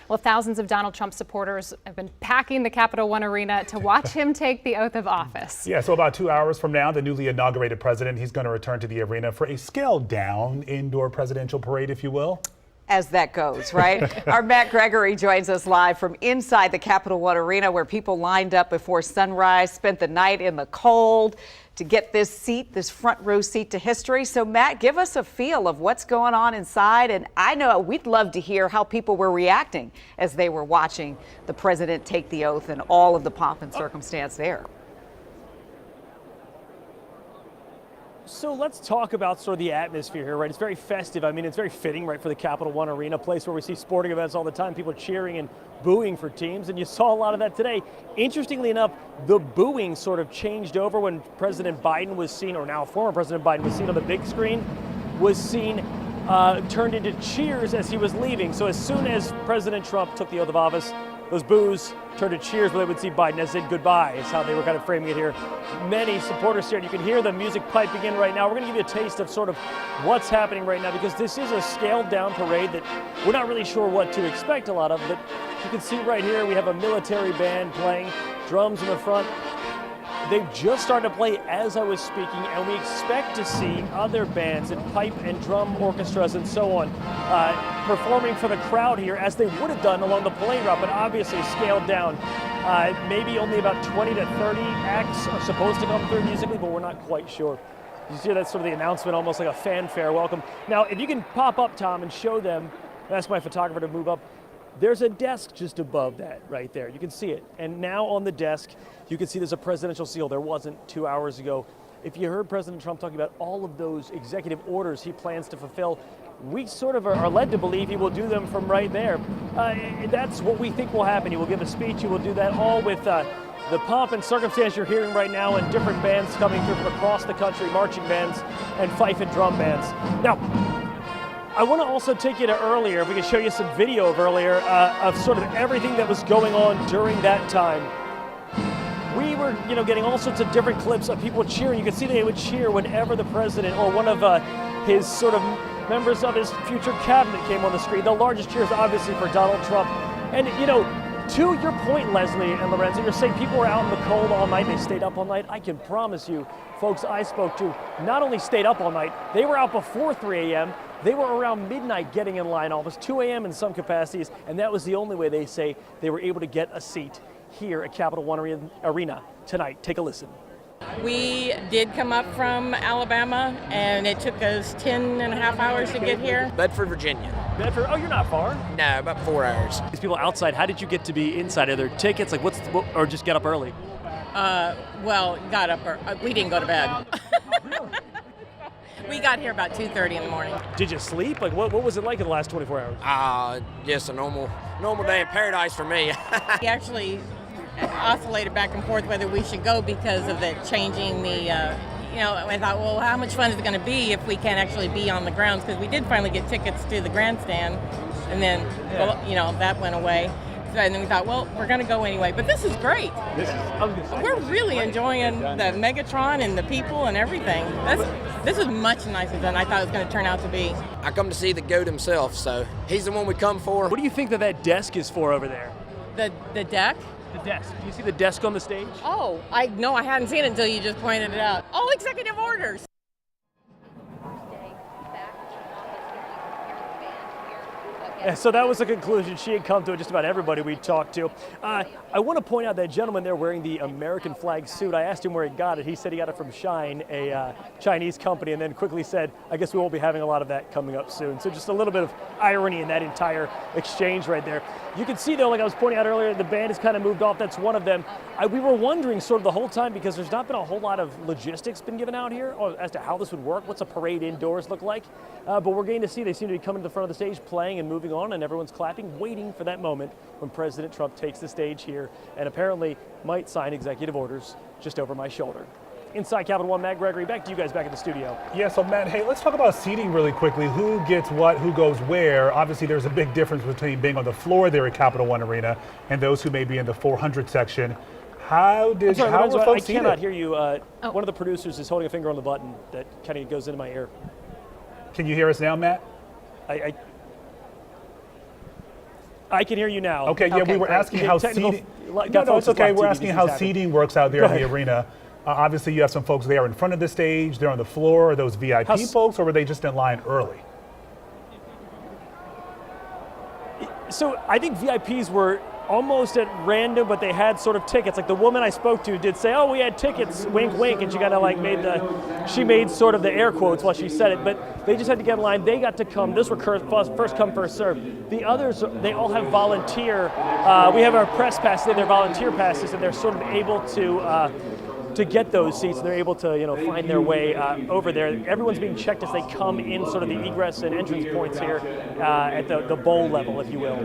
Well, thousands of Donald Trump supporters have been packing the Capital One Arena to watch him take the oath of office. Yeah, so about 2 hours from now, the newly inaugurated president, he's going to return to the arena for a scaled-down indoor presidential parade, if you will. As that goes, right? Our Matt Gregory joins us live from inside the Capital One Arena, where people lined up before sunrise, spent the night in the cold to get this seat, this front row seat to history. So Matt, give us a feel of what's going on inside. And I know we'd love to hear how people were reacting as they were watching the president take the oath and all of the pomp and circumstance there. So let's talk about sort of the atmosphere here, right? It's very festive. I mean, it's very fitting, right, for the Capital One Arena, a place where we see sporting events all the time, people cheering and booing for teams, and you saw a lot of that today. Interestingly enough, the booing sort of changed over when President Biden was seen, or now former President Biden was seen on the big screen, was seen turned into cheers as he was leaving. So as soon as President Trump took the oath of office, those boos turned to cheers where they would see Biden as said goodbye, is how they were kind of framing it here. Many supporters here, and you can hear the music piping in right now. We're going to give you a taste of sort of what's happening right now, because this is a scaled down parade that we're not really sure what to expect a lot of, but you can see right here we have a military band playing, drums in the front. They've just started to play as I was speaking, and we expect to see other bands and pipe and drum orchestras and so on performing for the crowd here as they would have done along the parade route, but obviously scaled down. Maybe only about 20 to 30 acts are supposed to come through musically, but we're not quite sure. You see that's sort of the announcement, almost like a fanfare welcome. Now, if you can pop up, Tom, and show them, ask my photographer to move up. There's a desk just above that right there. You can see it. And now on the desk, you can see there's a presidential seal. There wasn't 2 hours ago. If you heard President Trump talking about all of those executive orders he plans to fulfill, we sort of are led to believe he will do them from right there. That's what we think will happen. He will give a speech. He will do that all with the pomp and circumstance you're hearing right now, and different bands coming through from across the country, marching bands and fife and drum bands. Now, I want to also take you to earlier, if we can show you some video of earlier, of sort of everything that was going on during that time. We were, getting all sorts of different clips of people cheering. You can see they would cheer whenever the president or one of his sort of members of his future cabinet came on the screen. The largest cheers, obviously, for Donald Trump. And, to your point, Leslie and Lorenzo, you're saying people were out in the cold all night, they stayed up all night. I can promise you, folks I spoke to not only stayed up all night, they were out before 3 a.m., they were around midnight getting in line, almost 2 a.m. in some capacities, and that was the only way they say they were able to get a seat here at Capital One Arena tonight. Take a listen. We did come up from Alabama, and it took us 10 and a half hours to get here. Bedford, Virginia. Bedford? Oh, you're not far. No, about 4 hours. These people outside, how did you get to be inside? Are there tickets? Like, or just get up early? Well, got up, we didn't go to bed. We got here about 2:30 in the morning. Did you sleep? Like, what was it like in the last 24 hours? Just a normal day in paradise for me. We actually oscillated back and forth whether we should go because of the changing the, I thought, well, how much fun is it going to be if we can't actually be on the grounds? Because we did finally get tickets to the grandstand, and then, that went away. And then we thought, well, we're going to go anyway. But this is great. We're really enjoying the Megatron and the people and everything. This is much nicer than I thought it was going to turn out to be. I come to see the GOAT himself, so he's the one we come for. What do you think that desk is for over there? The deck? The desk. Do you see the desk on the stage? Oh, I hadn't seen it until you just pointed it out. All executive orders. So that was the conclusion. She had come to just about everybody we talked to. I want to point out that gentleman there wearing the American flag suit. I asked him where he got it. He said he got it from Shine, a Chinese company, and then quickly said, I guess we won't be having a lot of that coming up soon. So just a little bit of irony in that entire exchange right there. You can see, though, like I was pointing out earlier, the band has kind of moved off. That's one of them. We were wondering sort of the whole time, because there's not been a whole lot of logistics been given out here as to how this would work. What's a parade indoors look like? But we're getting to see they seem to be coming to the front of the stage, playing and moving on, and everyone's clapping, waiting for that moment when President Trump takes the stage here and apparently might sign executive orders just over my shoulder. Inside Capital One, Matt Gregory, back to you guys back in the studio. Yeah, so Matt, hey, let's talk about seating really quickly. Who gets what, who goes where? Obviously, there's a big difference between being on the floor there at Capital One Arena and those who may be in the 400 section. How were folks seated? I cannot hear you. One of the producers is holding a finger on the button that kind of goes into my ear. Can you hear us now, Matt? I can hear you now. Okay, yeah, Okay, we were great. asking how Technical- seating. got No, folks it's okay. live We're TV asking issues how happening. seating works out there Go in the ahead. arena. Obviously, you have some folks there in front of the stage. They're on the floor. Are those VIP How's- folks, or were they just in line early? So I think VIPs were almost at random, but they had sort of tickets. Like the woman I spoke to did say, "Oh, we had tickets, wink, wink," and she kind of like she made sort of the air quotes while she said it. But they just had to get in line. They got to come. This were first come, first serve. The others, they all have volunteer. We have our press passes, they're volunteer passes, and they're sort of able to get those seats. They're able to find their way over there. Everyone's being checked as they come in sort of the egress and entrance points here at the bowl level, if you will.